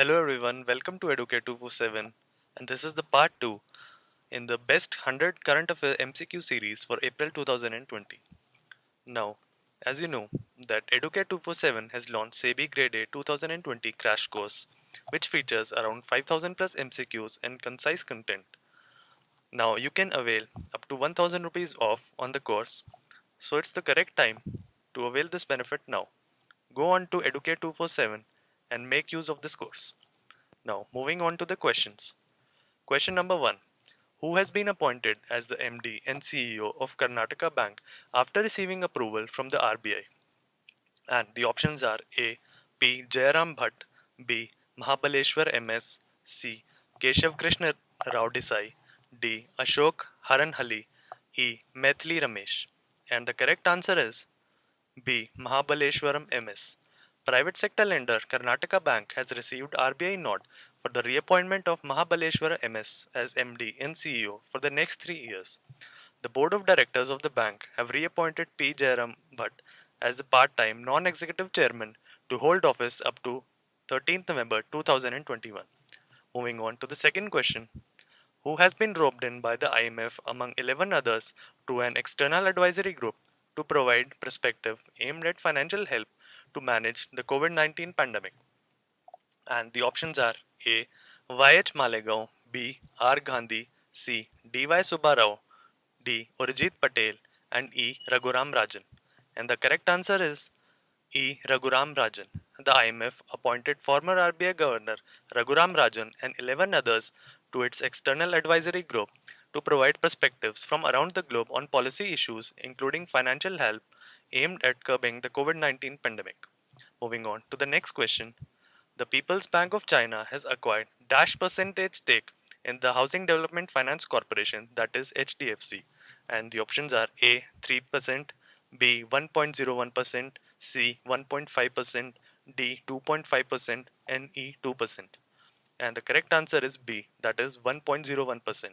Hello everyone, welcome to Educate 247 and this is the part 2 in the best 100 current affairs MCQ series for April 2020. Now, as you know that Educate 247 has launched SEBI Grade A 2020 crash course which features around 5000 plus MCQs and concise content. Now you can avail up to 1000 rupees off on the course, so it's the correct time to avail this benefit now. Go on to Educate 247 and make use of this course. Now, moving on to the questions. Question number 1. Who has been appointed as the MD and CEO of Karnataka Bank after receiving approval from the RBI? And the options are A. P. Jayaram Bhatt, B. Mahabaleshwar MS, C. Keshav Krishna Rao Desai, D. Ashok Haranhali, E. Maithili Ramesh. And the correct answer is B. Mahabaleshwaram MS. Private sector lender Karnataka Bank has received RBI nod for the reappointment of Mahabaleshwara MS as MD and CEO for the next 3 years. The board of directors of the bank have reappointed P. Jairam Bhatt as the part-time non-executive chairman to hold office up to 13th November 2021. Moving on to the second question. Who has been roped in by the IMF among 11 others to an external advisory group to provide perspective aimed at financial help to manage the COVID-19 pandemic? And the options are A. Y.H. Malegaon, B. R. Gandhi, C. D.Y. Subbarao, D. Urjit Patel, and E. Raghuram Rajan. And the correct answer is E. Raghuram Rajan. The IMF appointed former RBI Governor Raghuram Rajan and 11 others to its external advisory group to provide perspectives from around the globe on policy issues, including financial help aimed at curbing the COVID 19 pandemic. Moving on to the next question. The People's Bank of China has acquired dash percentage stake in the Housing Development Finance Corporation, that is HDFC. And the options are A 3%, B 1.01%, C 1.5%, D 2.5%, and E 2%. And the correct answer is B, that is 1.01%.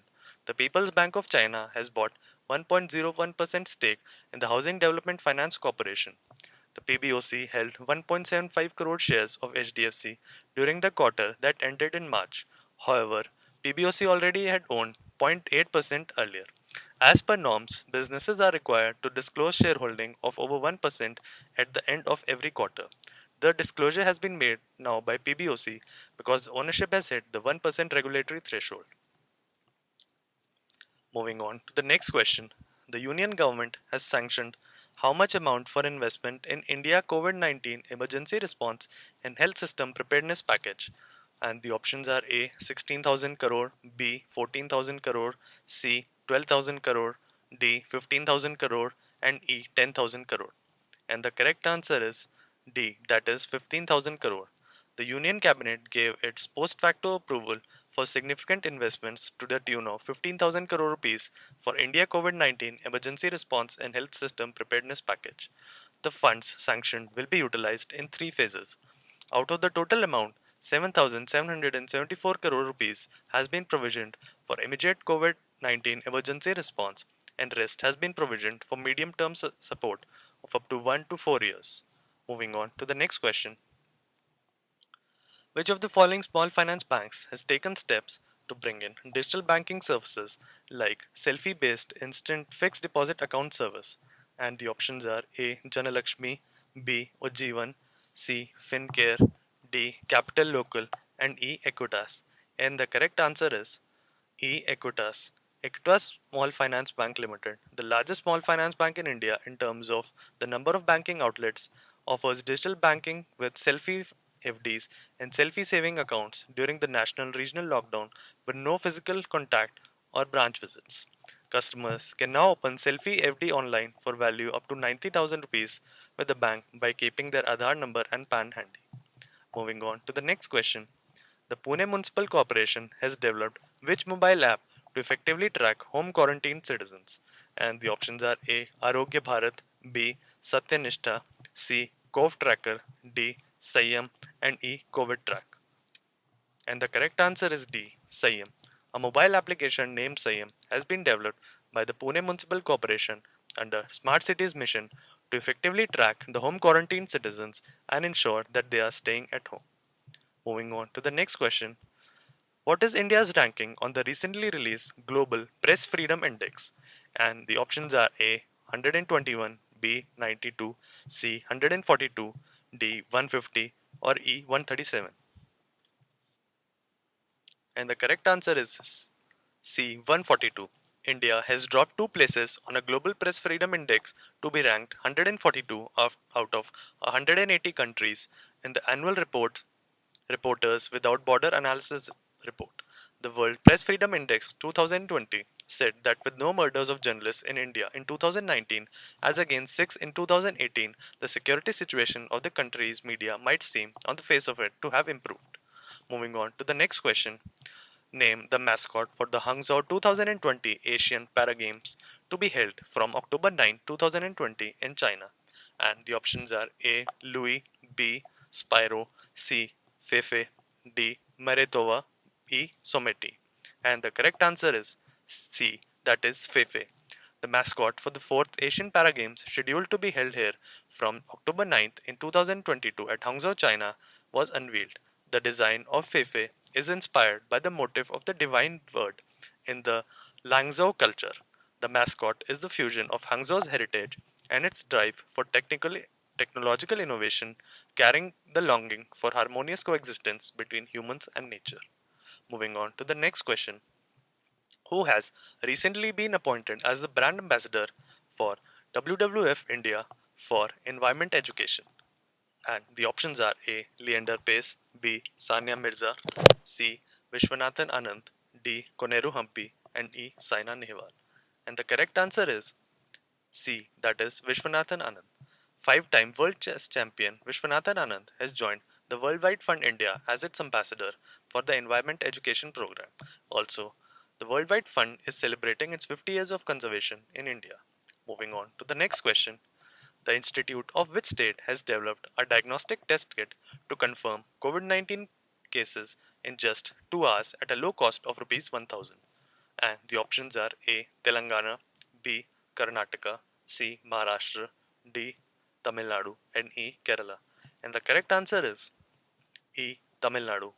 The People's Bank of China has bought 1.01% stake in the Housing Development Finance Corporation. The PBOC held 1.75 crore shares of HDFC during the quarter that ended in March. However, PBOC already had owned 0.8% earlier. As per norms, businesses are required to disclose shareholding of over 1% at the end of every quarter. The disclosure has been made now by PBOC because ownership has hit the 1% regulatory threshold. Moving on to the next question. The Union government has sanctioned how much amount for investment in India COVID-19 emergency response and health system preparedness package? And the options are A 16,000 crore, B 14,000 crore, C 12,000 crore, D 15,000 crore, and E 10,000 crore. And the correct answer is D, that is 15,000 crore. The Union Cabinet gave its post facto approval for significant investments to the tune of 15,000 crore rupees for India COVID-19 emergency response and health system preparedness package. The funds sanctioned will be utilized in 3 phases. Out of the total amount, 7,774 crore rupees has been provisioned for immediate COVID-19 emergency response, and rest has been provisioned for medium-term support of up to 1 to 4 years. Moving on to the next question. Which of the following small finance banks has taken steps to bring in digital banking services like Selfie based instant fixed deposit account service? And the options are A. Janalakshmi, B. Ujjivan, C. FinCare, D. Capital Local, and E. Equitas. And the correct answer is E. Equitas. Equitas Small Finance Bank Limited, the largest small finance bank in India in terms of the number of banking outlets, offers digital banking with Selfie FDs and Selfie saving accounts during the national regional lockdown with no physical contact or branch visits. Customers can now open Selfie FD online for value up to 90,000 rupees with the bank by keeping their Aadhaar number and PAN handy. Moving on to the next question. The Pune Municipal Corporation has developed which mobile app to effectively track home quarantined citizens? And the options are A. Arogya Bharat, B. Satyanishta, C. Cove Tracker, D. Sayam, and E. COVID Track. And the correct answer is D. Sayam. A mobile application named Sayam has been developed by the Pune Municipal Corporation under Smart Cities mission to effectively track the home quarantined citizens and ensure that they are staying at home. Moving on to the next question. What is India's ranking on the recently released Global Press Freedom Index? And the options are A 121, B 92, C 142, D 150, or E 137. And the correct answer is C 142. India has dropped 2 places on a Global Press Freedom Index to be ranked 142 out of 180 countries in the annual Reporters Without Border Analysis report. The World Press Freedom Index 2020 said that with no murders of journalists in India in 2019, as against 6 in 2018, the security situation of the country's media might seem, on the face of it, to have improved. Moving on to the next question. Name the mascot for the Hangzhou 2020 Asian Para Games to be held from October 9, 2020 in China. And the options are A. Louis, B. Spyro, C. Fefe, D. Maretova, E. Someti. And the correct answer is C. That is Fefe. The mascot for the 4th Asian Para Games, scheduled to be held here from October 9th in 2022 at Hangzhou, China, was unveiled. The design of Feifei is inspired by the motif of the divine word in the Langzhou culture. The mascot is the fusion of Hangzhou's heritage and its drive for technological innovation, carrying the longing for harmonious coexistence between humans and nature. Moving on to the next question. Who has recently been appointed as the brand ambassador for WWF India for Environment Education? And the options are A. Leander Pace, B. Sania Mirza, C. Vishwanathan Anand, D. Koneru Hampi, and E. Saina Nehwal. And the correct answer is C. That is Vishwanathan Anand. 5-time world chess champion Vishwanathan Anand has joined the Worldwide Fund India as its ambassador for the Environment Education Program. Also, the Worldwide Fund is celebrating its 50 years of conservation in India. Moving on to the next question. The institute of which state has developed a diagnostic test kit to confirm COVID-19 cases in just 2 hours at a low cost of Rs 1000? And the options are A. Telangana, B. Karnataka, C. Maharashtra, D. Tamil Nadu, and E. Kerala. And the correct answer is E. Tamil Nadu.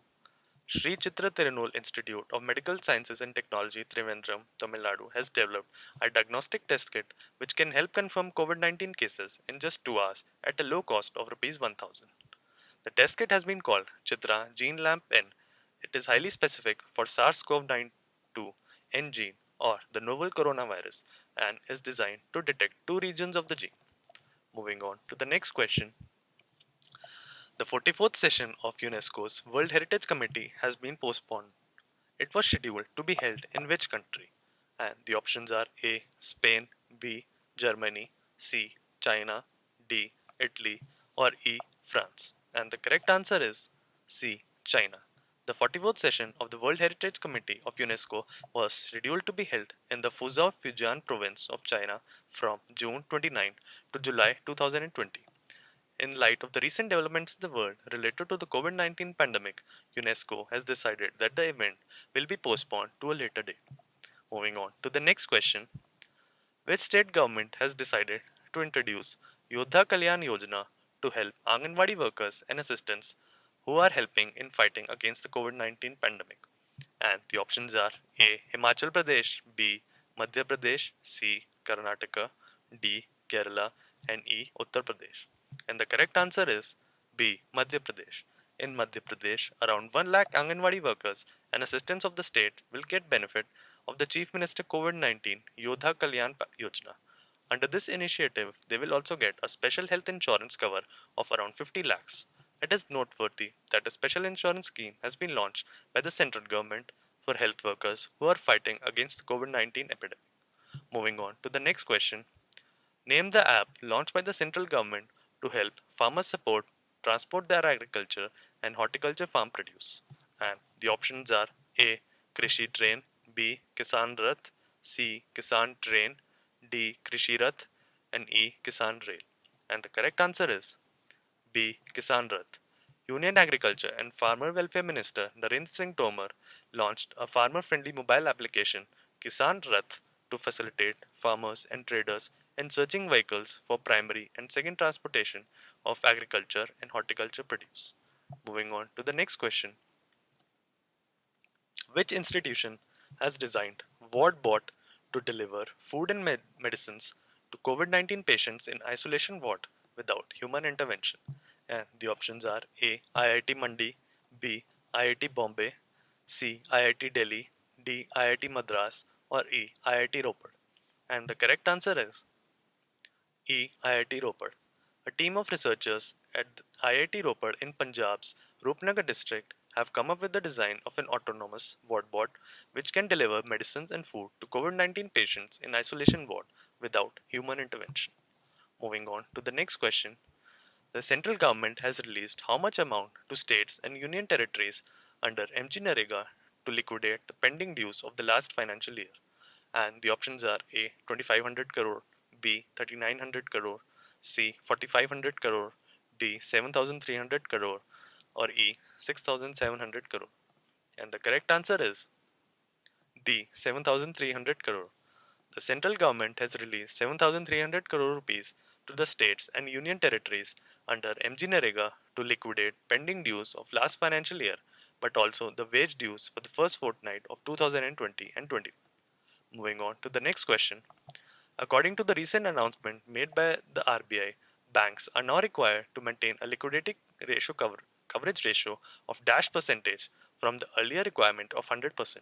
Sri Chitra Tirunul Institute of Medical Sciences and Technology, Trivandrum, Tamil Nadu, has developed a diagnostic test kit which can help confirm COVID-19 cases in just 2 hours at a low cost of Rs 1000. The test kit has been called Chitra Gene Lamp N. It is highly specific for SARS-CoV-2 N gene or the novel coronavirus and is designed to detect 2 regions of the gene. Moving on to the next question. The 44th session of UNESCO's World Heritage Committee has been postponed. It was scheduled to be held in which country? And the options are A. Spain, B. Germany, C. China, D. Italy, or E. France. And the correct answer is C. China. The 44th session of the World Heritage Committee of UNESCO was scheduled to be held in the Fuzhou Fujian province of China from June 29 to July 2020. In light of the recent developments in the world related to the COVID-19 pandemic, UNESCO has decided that the event will be postponed to a later date. Moving on to the next question. Which state government has decided to introduce Yoddha Kalyan Yojana to help Anganwadi workers and assistants who are helping in fighting against the COVID-19 pandemic? And the options are A. Himachal Pradesh, B. Madhya Pradesh, C. Karnataka, D. Kerala, and E. Uttar Pradesh. And the correct answer is B. Madhya Pradesh. In Madhya Pradesh, around 1 lakh Anganwadi workers and assistants of the state will get benefit of the Chief Minister COVID-19 Yoddha Kalyan Yojana. Under this initiative, they will also get a special health insurance cover of around 50 lakhs. It is noteworthy that a special insurance scheme has been launched by the central government for health workers who are fighting against the COVID-19 epidemic. Moving on to the next question. Name the app launched by the central government to help farmers support, transport their agriculture and horticulture farm produce. And the options are A. Krishi Train, B. Kisan Rath, C. Kisan Train, D. Krishi Rath, and E. Kisan Rail. And the correct answer is B. Kisan Rath. Union Agriculture and Farmer Welfare Minister Narendra Singh Tomar launched a farmer-friendly mobile application, Kisan Rath, to facilitate farmers and traders in searching vehicles for primary and second transportation of agriculture and horticulture produce. Moving on to the next question. Which institution has designed WardBot to deliver food and medicines to COVID-19 patients in isolation ward without human intervention? And the options are A. IIT Mandi, B. IIT Bombay, C. IIT Delhi, D. IIT Madras, or E. IIT Ropar. And the correct answer is E. IIT Ropar. A team of researchers at IIT Ropar in Punjab's Rupnagar district have come up with the design of an autonomous wardbot which can deliver medicines and food to COVID-19 patients in isolation ward without human intervention. Moving on to the next question. The central government has released how much amount to states and union territories under MG Narega to liquidate the pending dues of the last financial year? And the options are A. 2500 crore, B. 3900 crore, C. 4500 crore, D. 7300 crore, or E. 6700 crore. And the correct answer is D. 7300 crore. The central government has released 7,300 crore rupees to the states and union territories under MG Narega to liquidate pending dues of last financial year, but also the wage dues for the first fortnight of 2020 and 20. Moving on to the next question. According to the recent announcement made by the RBI, banks are now required to maintain a liquidity ratio coverage ratio of dash percentage from the earlier requirement of 100%.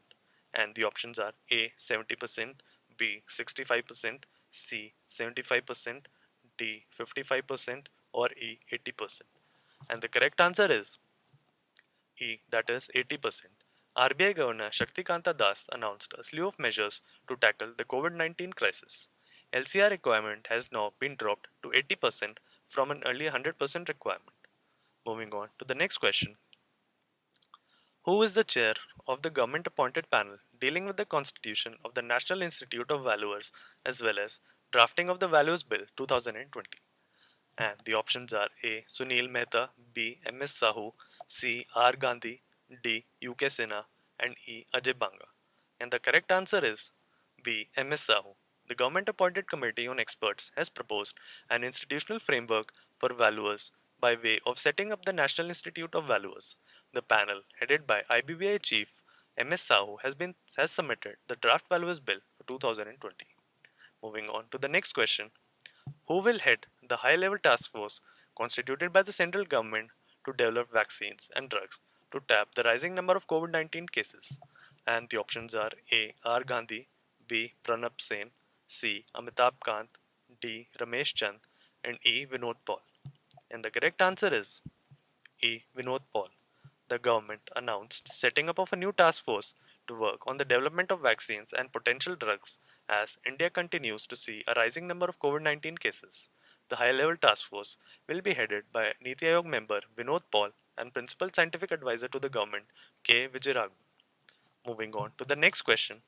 And the options are A. 70%, B. 65%, C. 75%, D. 55%, or E. 80%. And the correct answer is E, that is 80%. RBI Governor Shaktikanta Das announced a slew of measures to tackle the COVID-19 crisis. LCR requirement has now been dropped to 80% from an earlier 100% requirement. Moving on to the next question. Who is the chair of the government appointed panel dealing with the constitution of the National Institute of Valuers as well as drafting of the Values Bill 2020? And the options are A. Sunil Mehta, B. M.S. Sahu, C. R. Gandhi, D. U.K. Sinha, and E. Ajay Banga. And the correct answer is B. M.S. Sahu. The government appointed committee on experts has proposed an institutional framework for valuers by way of setting up the National Institute of Valuers. The panel, headed by IBVI Chief M.S. Sahu, has submitted the draft Valuers Bill for 2020. Moving on to the next question. Who will head the high-level task force constituted by the central government to develop vaccines and drugs to tap the rising number of COVID-19 cases? And the options are A. R. Gandhi, B. Pranab Sen, C. Amitabh Kant, D. Ramesh Chand, and E. Vinod Paul. And the correct answer is E. Vinod Paul. The government announced setting up of a new task force to work on the development of vaccines and potential drugs as India continues to see a rising number of COVID-19 cases. The high-level task force will be headed by Niti Aayog member Vinod Paul and Principal Scientific Advisor to the government K. Vijayaraghavan. Moving on to the next question.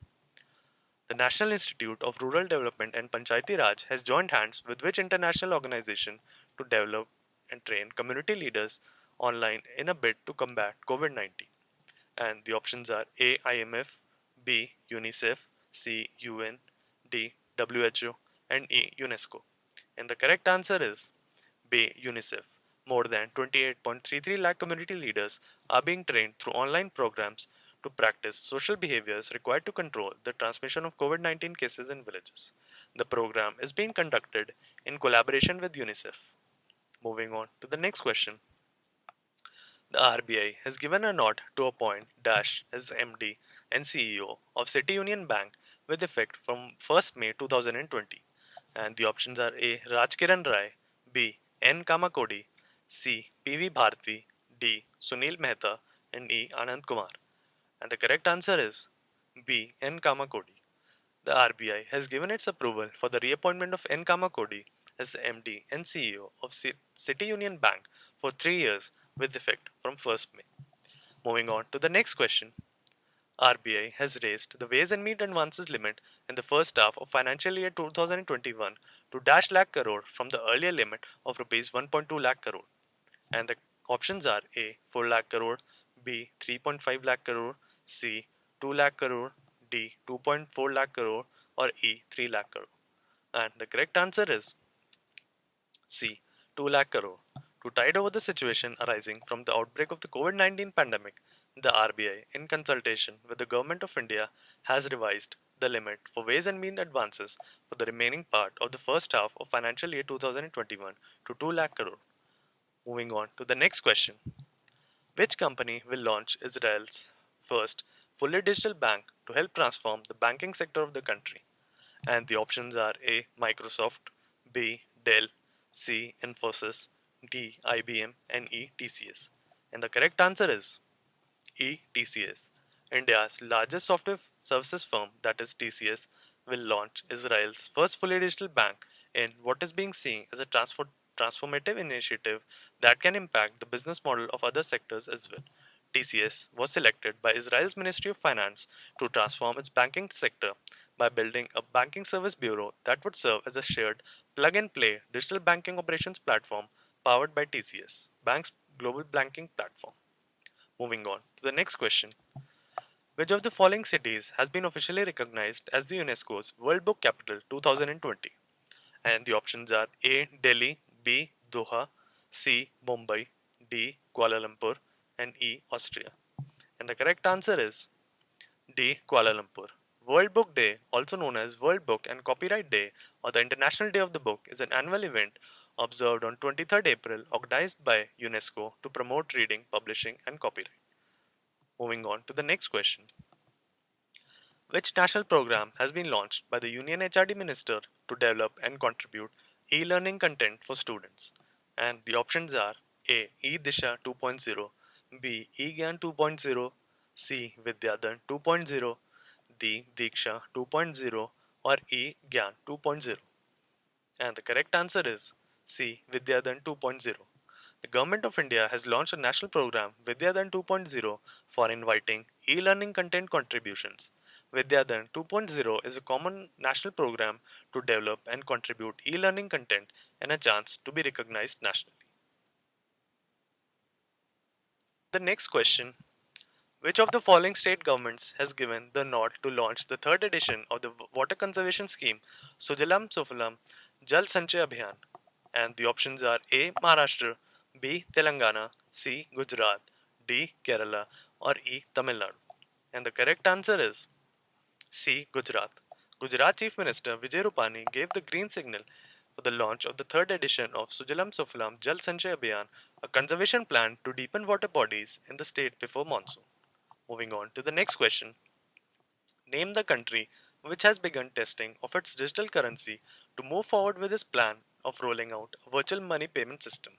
The National Institute of Rural Development and Panchayati Raj has joined hands with which international organization to develop and train community leaders online in a bid to combat COVID-19? And the options are A. IMF, B. UNICEF, C. UN, D. WHO, and E. UNESCO. And the correct answer is B. UNICEF. More than 28.33 lakh community leaders are being trained through online programs to practice social behaviors required to control the transmission of COVID-19 cases in villages. The program is being conducted in collaboration with UNICEF. Moving on to the next question. The RBI has given a nod to appoint Dash as the MD and CEO of City Union Bank with effect from 1st May 2020. And the options are A. Rajkiran Rai, B. N. Kamakodi, C. P.V. Bharti, D. Sunil Mehta, and E. Anand Kumar. And the correct answer is B. N. Kamakodi. The RBI has given its approval for the reappointment of N. Kamakodi as the MD and CEO of City Union Bank for 3 years with effect from 1st May. Moving on to the next question. RBI has raised the Ways and Means advances limit in the first half of financial year 2021 to dash lakh crore from the earlier limit of rupees 1.2 lakh crore. And the options are A. 4 lakh crore, B. 3.5 lakh crore, C. 2 lakh crore, D. 2.4 lakh crore, or E. 3 lakh crore. And the correct answer is C. 2 lakh crore. To tide over the situation arising from the outbreak of the COVID-19 pandemic, the RBI, in consultation with the Government of India, has revised the limit for ways and mean advances for the remaining part of the first half of financial year 2021 to 2 lakh crore. Moving on to the next question. Which company will launch Israel's first fully digital bank to help transform the banking sector of the country? And the options are A. Microsoft, B. Dell, C. Infosys, D. IBM, and E. TCS. And the correct answer is E. TCS. India's largest software services firm, that is TCS, will launch Israel's first fully digital bank in what is being seen as a transformative initiative that can impact the business model of other sectors as well. TCS was selected by Israel's Ministry of Finance to transform its banking sector by building a banking service bureau that would serve as a shared plug and play digital banking operations platform powered by TCS, Bank's global banking platform. Moving on to the next question. Which of the following cities has been officially recognized as the UNESCO's World Book Capital 2020? And the options are A. Delhi, B. Doha, C. Mumbai, D. Kuala Lumpur, and E. Austria. And the correct answer is D. Kuala Lumpur. World Book Day, also known as World Book and Copyright Day or the International Day of the Book, is an annual event observed on 23rd April organized by UNESCO to promote reading, publishing, and copyright. Moving on to the next question. Which national program has been launched by the Union HRD Minister to develop and contribute e-learning content for students? And the options are A. E-Disha 2.0, B. E-Gyan 2.0, C. Vidyadhan 2.0, D. Diksha 2.0, or E. Gyan 2.0. And the correct answer is C. Vidyadhan 2.0. The Government of India has launched a national program, Vidyadhan 2.0, for inviting e-learning content contributions. Vidyadhan 2.0 is a common national program to develop and contribute e-learning content and a chance to be recognized nationally. The next question. Which of the following state governments has given the nod to launch the third edition of the water conservation scheme Sujalam Sufalam Jal Sanchay Abhiyan? And the options are A. Maharashtra, B. Telangana, C. Gujarat, D. Kerala, or E. Tamil Nadu. And the correct answer is C. Gujarat. Gujarat Chief Minister Vijay Rupani gave the green signal for the launch of the third edition of Sujalam Sufalam Jal Sanchay Abhiyan, a conservation plan to deepen water bodies in the state before monsoon. Moving on to the next question. Name the country which has begun testing of its digital currency to move forward with its plan of rolling out a virtual money payment system.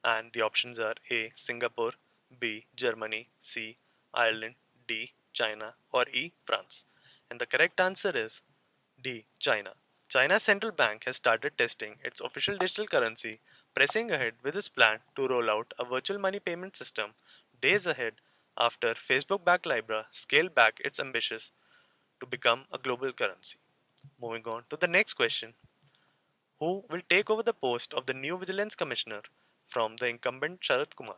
And the options are A. Singapore, B. Germany, C. Ireland, D. China, or E. France. And the correct answer is D. China. China's central bank has started testing its official digital currency, pressing ahead with its plan to roll out a virtual money payment system days ahead after Facebook-backed Libra scaled back its ambitions to become a global currency. Moving on to the next question. Who will take over the post of the new Vigilance Commissioner from the incumbent Sharad Kumar?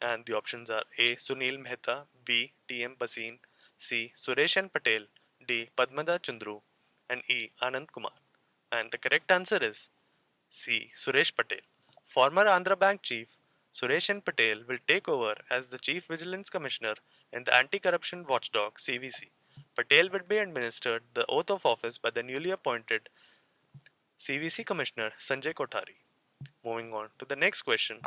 And the options are A. Sunil Mehta, B. T.M. Basin, C. Suresh N. Patel, D. Padmada Chandru, and E. Anand Kumar. And the correct answer is C. Suresh Patel. Former Andhra Bank Chief Suresh N. Patel will take over as the Chief Vigilance Commissioner in the Anti-Corruption Watchdog (CVC). Patel will be administered the oath of office by the newly appointed CVC Commissioner Sanjay Kothari. Moving on to the next question.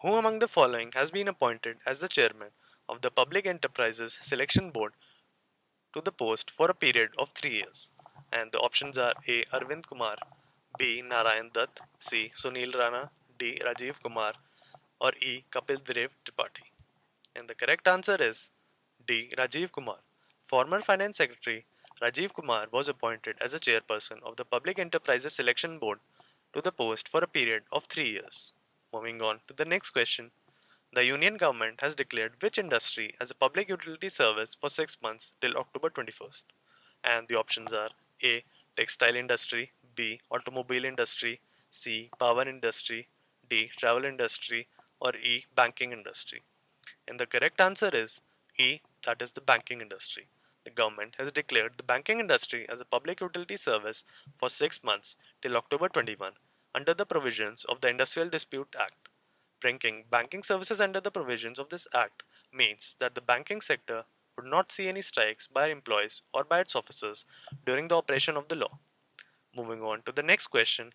Who among the following has been appointed as the chairman of the Public Enterprises Selection Board to the post for a period of 3 years? And the options are A. Arvind Kumar, B. Narayan Dutt, C. Sunil Rana, D. Rajiv Kumar, or E. Kapil Dev Tripathi. And the correct answer is D. Rajiv Kumar. Former Finance Secretary Rajiv Kumar was appointed as a chairperson of the Public Enterprises Selection Board to the post for a period of 3 years. Moving on to the next question. The Union government has declared which industry as a public utility service for 6 months till October 21st? And the options are A. Textile industry, B. Automobile industry, C. Power industry, D. Travel industry, or E. Banking industry. And the correct answer is E. That is the banking industry. The government has declared the banking industry as a public utility service for 6 months till October 21 under the provisions of the Industrial Dispute Act. Bringing banking services under the provisions of this act means that the banking sector would not see any strikes by employees or by its officers during the operation of the law. Moving on to the next question.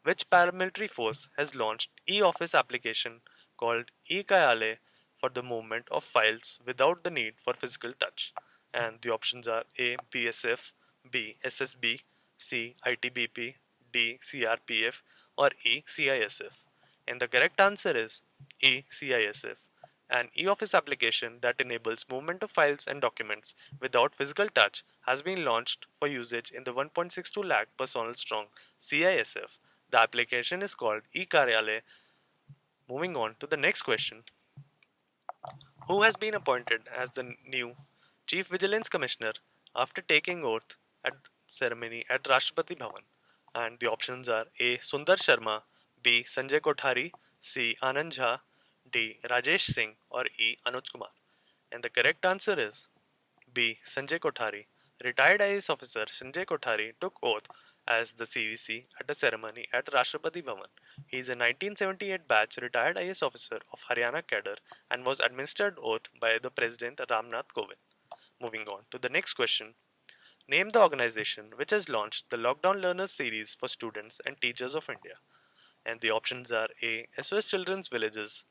Which paramilitary force has launched e-office application called e-kayalay for the movement of files without the need for physical touch? And the options are A. BSF, B. SSB, C. ITBP, D. CRPF, or E. CISF. And the correct answer is E. CISF. An e-office application that enables movement of files and documents without physical touch has been launched for usage in the 1.62 lakh personnel strong CISF. The application is called e-Karyalay. Moving on to the next question. Who has been appointed as the new Chief Vigilance Commissioner after taking oath at ceremony at Rashtrapati Bhavan? And the options are A. Sundar Sharma, B. Sanjay Kothari, C. Anand Jha, D. Rajesh Singh, or E. Anuj Kumar. And the correct answer is B. Sanjay Kothari. Retired IAS officer Sanjay Kothari took oath as the CVC at a ceremony at Rashtrapati Bhavan. He is a 1978 batch retired IAS officer of Haryana cadre and was administered oath by the President Ramnath Kovind. Moving on to the next question. Name the organization which has launched the Lockdown Learners series for students and teachers of India. And the options are A. SOS Children's Villages,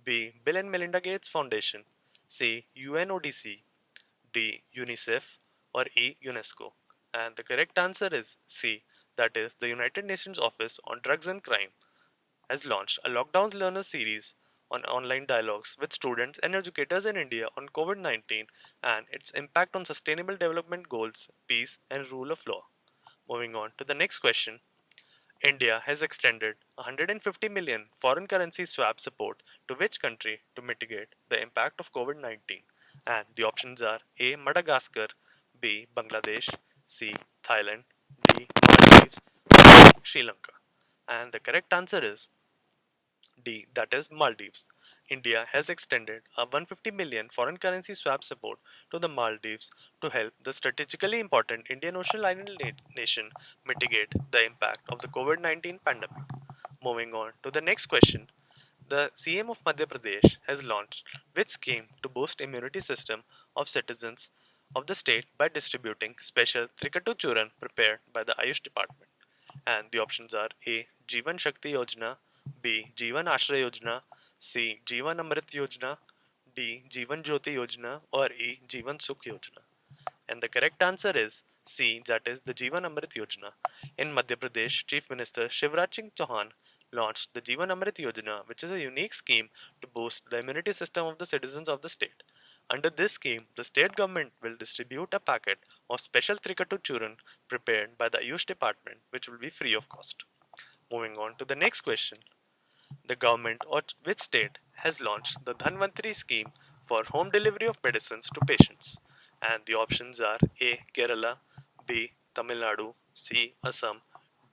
B. Bill and Melinda Gates Foundation, C. UNODC, D. UNICEF, or E. UNESCO. And the correct answer is C. That is, the United Nations Office on Drugs and Crime has launched a Lockdown Learner series on online dialogues with students and educators in India on COVID-19 and its impact on sustainable development goals, peace, and rule of law. Moving on to the next question. India has extended 150 million foreign currency swap support to which country to mitigate the impact of COVID-19? And the options are A. Madagascar, B. Bangladesh, C. Thailand, D. Maldives, or E. Sri Lanka. And the correct answer is D. That is Maldives. India has extended a 150 million foreign currency swap support to the Maldives to help the strategically important Indian Ocean Island nation mitigate the impact of the COVID-19 pandemic. Moving on to the next question. The CM of Madhya Pradesh has launched which scheme to boost immunity system of citizens of the state by distributing special Trikatu Churan prepared by the Ayush department. And the options are A. Jivan Shakti Yojana, B. Jivan Ashray Yojana, C. Jivan Amrit Yojana, D. Jivan Jyoti Yojana, or E. Jivan Sukh Yojana. And the correct answer is C, that is the Jivan Amrit Yojana. In Madhya Pradesh, Chief Minister Shivraj Singh Chauhan launched the Jivan Amrit Yojana, which is a unique scheme to boost the immunity system of the citizens of the state. Under this scheme, the state government will distribute a packet of special Trikatu Churan prepared by the Ayush department, which will be free of cost. Moving on to the next question. The government of which state has launched the Dhanvantari scheme for home delivery of medicines to patients? And the options are A. Kerala, B. Tamil Nadu, C. Assam,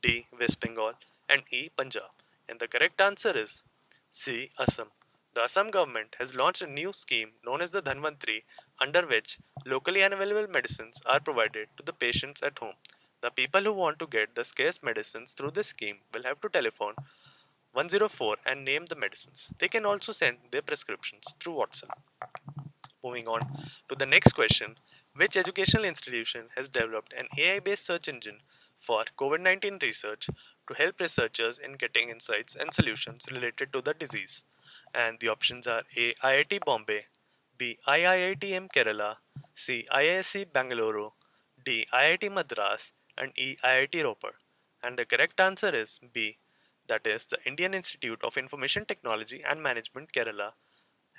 D. West Bengal, and E. Punjab. And the correct answer is C. Assam. The Assam government has launched a new scheme known as the Dhanvantari, under which locally unavailable medicines are provided to the patients at home. The people who want to get the scarce medicines through this scheme will have to telephone 104 and name the medicines. They can also send their prescriptions through WhatsApp. Moving on to the next question. Which educational institution has developed an AI based search engine for COVID 19 research to help researchers in getting insights and solutions related to the disease? And the options are A. IIT Bombay, B. IITM Kerala, C. IISc Bangalore, D. IIT Madras, and E. IIT Ropar. And the correct answer is B, that is the Indian Institute of Information Technology and Management Kerala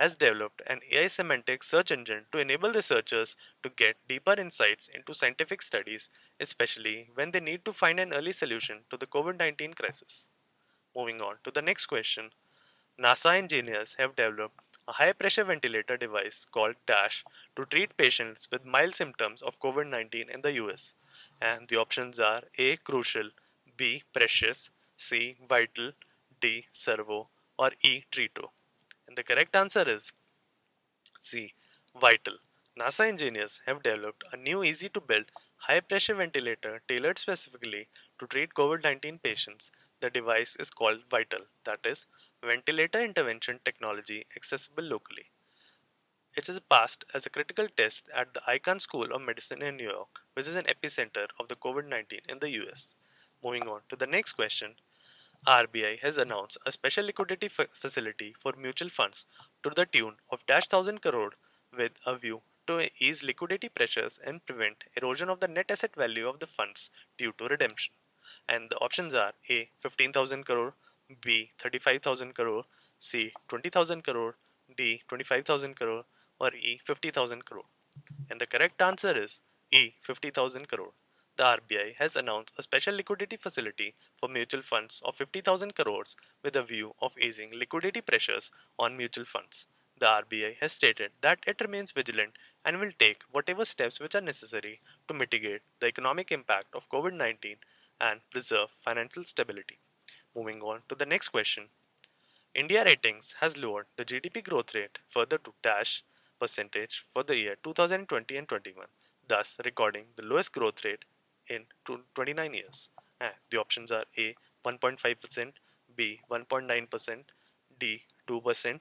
has developed an AI semantic search engine to enable researchers to get deeper insights into scientific studies, especially when they need to find an early solution to the COVID 19 crisis. Moving on to the next question. NASA engineers have developed a high pressure ventilator device called DASH to treat patients with mild symptoms of COVID 19 in the US. And the options are A. Crucial, B. Precious, C. Vital, D. Servo, or E. Trito. And the correct answer is C. Vital. NASA engineers have developed a new easy to build high pressure ventilator tailored specifically to treat COVID 19 patients The device is called VITAL, that is, Ventilator Intervention Technology Accessible Locally. It is passed as a critical test at the Icahn School of Medicine in New York, which is an epicenter of the COVID-19 in the US. Moving on to the next question. RBI has announced a special liquidity facility for mutual funds to the tune of -1,000 crore with a view to ease liquidity pressures and prevent erosion of the net asset value of the funds due to redemption. And the options are A 15,000 crore, B 35,000 crore, C 20,000 crore, D 25,000 crore, or E 50,000 crore. And the correct answer is E 50,000 crore. The RBI has announced a special liquidity facility for mutual funds of 50,000 crores with a view of easing liquidity pressures on mutual funds. The RBI has stated that it remains vigilant and will take whatever steps which are necessary to mitigate the economic impact of COVID-19 and preserve financial stability. Moving on to the next question. India Ratings has lowered the GDP growth rate further to dash percentage for the year 2020 and 21, thus recording the lowest growth rate in 29 years. And the options are A 1.5%, B 1.9%, D 2%,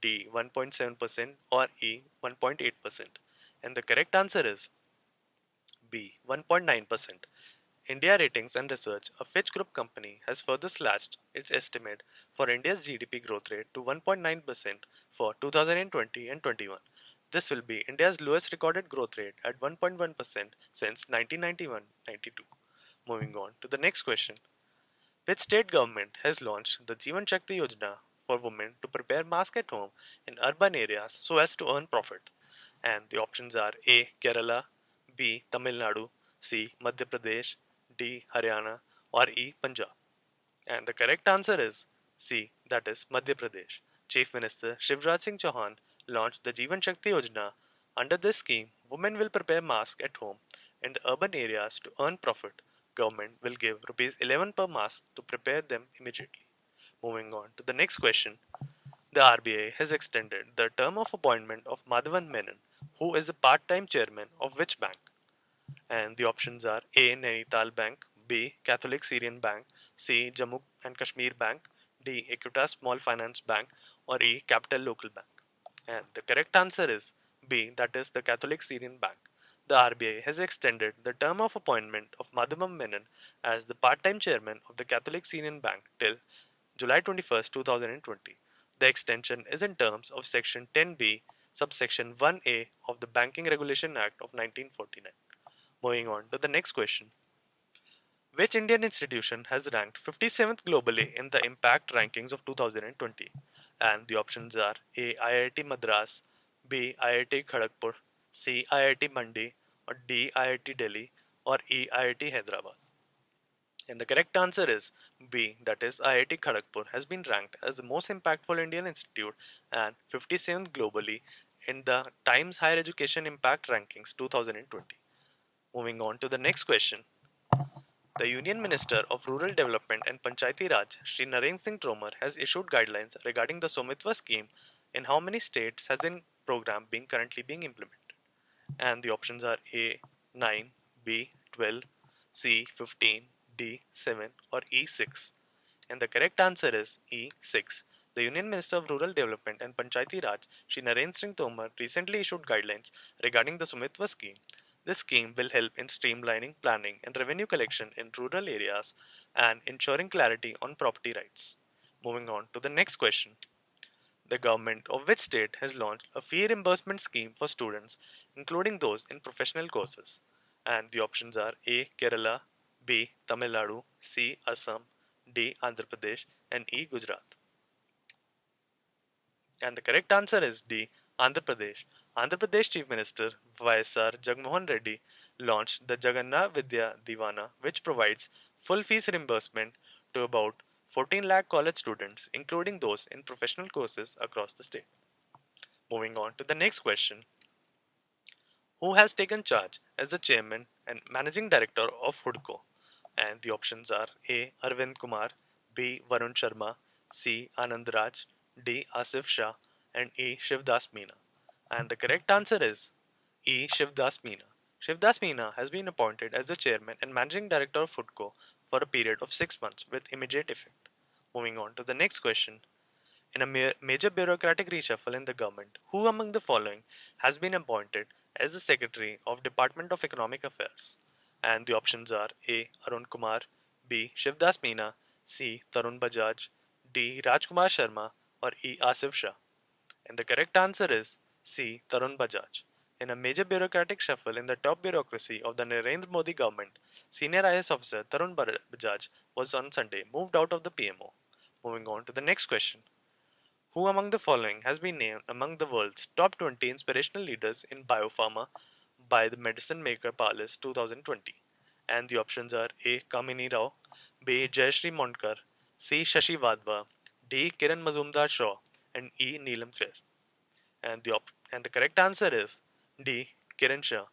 D 1.7%, or E 1.8%. And the correct answer is B 1.9%. India Ratings and Research, a Fitch Group company, has further slashed its estimate for India's GDP growth rate to 1.9% for 2020 and 21. This will be India's lowest recorded growth rate at 1.1% since 1991-92. Moving on to the next question. Which state government has launched the Jivan Shakti Yojana for women to prepare masks at home in urban areas so as to earn profit? And the options are A. Kerala, B. Tamil Nadu, C. Madhya Pradesh, D. Haryana, or E. Punjab. And the correct answer is C. That is Madhya Pradesh. Chief Minister Shivraj Singh Chauhan launched the Jivan Shakti Yojana. Under this scheme, women will prepare masks at home in the urban areas to earn profit. Government will give rupees 11 per mask to prepare them immediately. Moving on to the next question. The RBI has extended the term of appointment of Madhavan Menon, who is a part-time chairman of which bank? And the options are A. Nainital Bank, B. Catholic Syrian Bank, C. Jammu and Kashmir Bank, D. Equitas Small Finance Bank, or E. Capital Local Bank. And the correct answer is B. That is the Catholic Syrian Bank. The RBI has extended the term of appointment of Madhavan Menon as the part-time chairman of the Catholic Syrian Bank till July 21st, 2020. The extension is in terms of Section 10B, subsection 1A of the Banking Regulation Act of 1949. Moving on to the next question. Which Indian institution has ranked 57th globally in the Impact Rankings of 2020? And the options are A. IIT Madras, B. IIT Kharagpur, C. IIT Mandi, or D. IIT Delhi, or E. IIT Hyderabad. And the correct answer is B, that is IIT Kharagpur has been ranked as the most impactful Indian institute and 57th globally in the Times Higher Education Impact Rankings 2020. Moving on to the next question. The Union Minister of Rural Development and Panchayati Raj, Shri Narendra Singh Tomar, has issued guidelines regarding the Swamitva scheme in how many states has the program currently being implemented. And the options are A 9, B 12, C 15, D 7, or E 6. And the correct answer is E 6. The Union Minister of Rural Development and Panchayati Raj, Shri Narendra Singh Tomar, recently issued guidelines regarding the Swamitva scheme. This scheme will help in streamlining planning and revenue collection in rural areas and ensuring clarity on property rights. Moving on to the next question. The government of which state has launched a fee reimbursement scheme for students, including those in professional courses? And the options are A. Kerala, B. Tamil Nadu, C. Assam, D. Andhra Pradesh, and E. Gujarat. And the correct answer is D. Andhra Pradesh. Andhra Pradesh Chief Minister YSR Jagmohan Reddy launched the Jagannath Vidya Divana, which provides full fees reimbursement to about 14 lakh college students, including those in professional courses across the state. Moving on to the next question. Who has taken charge as the chairman and managing director of HUDCO? And the options are A. Arvind Kumar, B. Varun Sharma, C. Anand Raj, D. Asif Shah, and E. Shivdas Meena. And the correct answer is E. Shivdas Meena. Shivdas Meena has been appointed as the chairman and managing director of HUDCO for a period of 6 months with immediate effect. Moving on to the next question. In a major bureaucratic reshuffle in the government, who among the following has been appointed as the Secretary of Department of Economic Affairs? And the options are A. Arun Kumar, B. Shivdas Meena, C. Tarun Bajaj, D. Rajkumar Sharma, or E. Asif Shah. And the correct answer is C. Tarun Bajaj. In a major bureaucratic shuffle in the top bureaucracy of the Narendra Modi government, senior IS officer Tarun Bajaj was on Sunday moved out of the PMO. Moving on to the next question. Who among the following has been named among the world's top 20 inspirational leaders in biopharma by the Medicine Maker Palace 2020? And the options are A. Kamini Rao, B. Jayashree Monkar, C. Shashi Vadva, D. Kiran Mazumdar Shaw, and E. Neelam Kher. And the correct answer is D. Kiran Shah.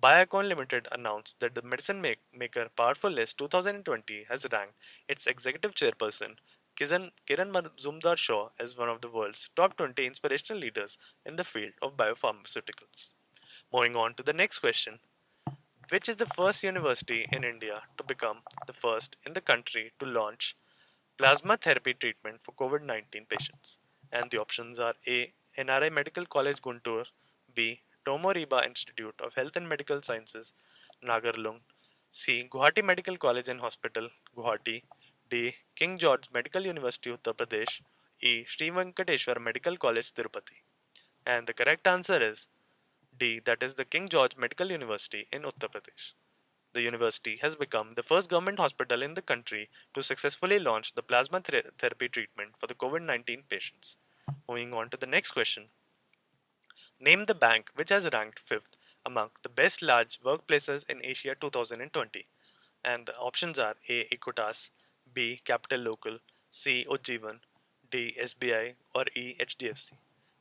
Biocon Limited announced that the Medicine Maker Powerful List 2020 has ranked its executive chairperson, Kiran Mazumdar Shaw, as one of the world's top 20 inspirational leaders in the field of biopharmaceuticals. Moving on to the next question. Which is the first university in India to become the first in the country to launch plasma therapy treatment for COVID 19 patients? And the options are A. NRI Medical College Guntur, B. Tomo Riba Institute of Health and Medical Sciences, Nagarlung, C. Guwahati Medical College and Hospital, Guwahati, D. King George Medical University, Uttar Pradesh, E. Sri Venkateshwar Medical College, Tirupati. And the correct answer is D. That is the King George Medical University in Uttar Pradesh. The university has become the first government hospital in the country to successfully launch the plasma therapy treatment for the COVID 19 patients. Moving on to the next question. Name the bank which has ranked 5th among the best large workplaces in Asia 2020. And the options are A. Equitas, B. Capital Local, C. Ujjivan, D. SBI, or E. HDFC.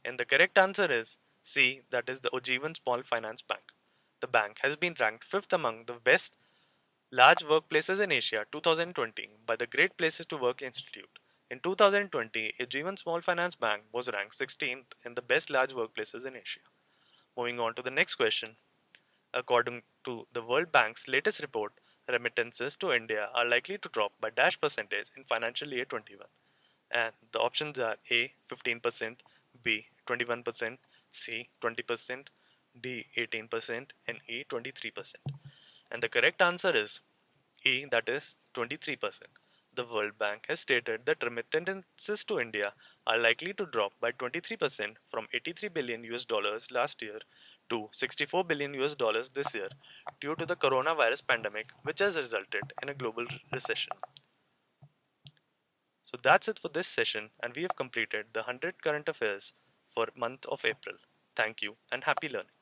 And the correct answer is C. That is the Ujjivan Small Finance Bank. The bank has been ranked 5th among the best large workplaces in Asia 2020 by the Great Places to Work Institute. In 2020, Jivan Small Finance Bank was ranked 16th in the best large workplaces in Asia. Moving on to the next question. According to the World Bank's latest report, remittances to India are likely to drop by dash percentage in financial year 21. And the options are A 15%, B 21%, C 20%, D 18%, and E 23%. And the correct answer is E, that is 23%. The World Bank has stated that remittances to India are likely to drop by 23% from 83 billion US dollars last year to 64 billion US dollars this year due to the coronavirus pandemic, which has resulted in a global recession. So that's it for this session, and we have completed the 100 current affairs for month of April. Thank you and happy learning.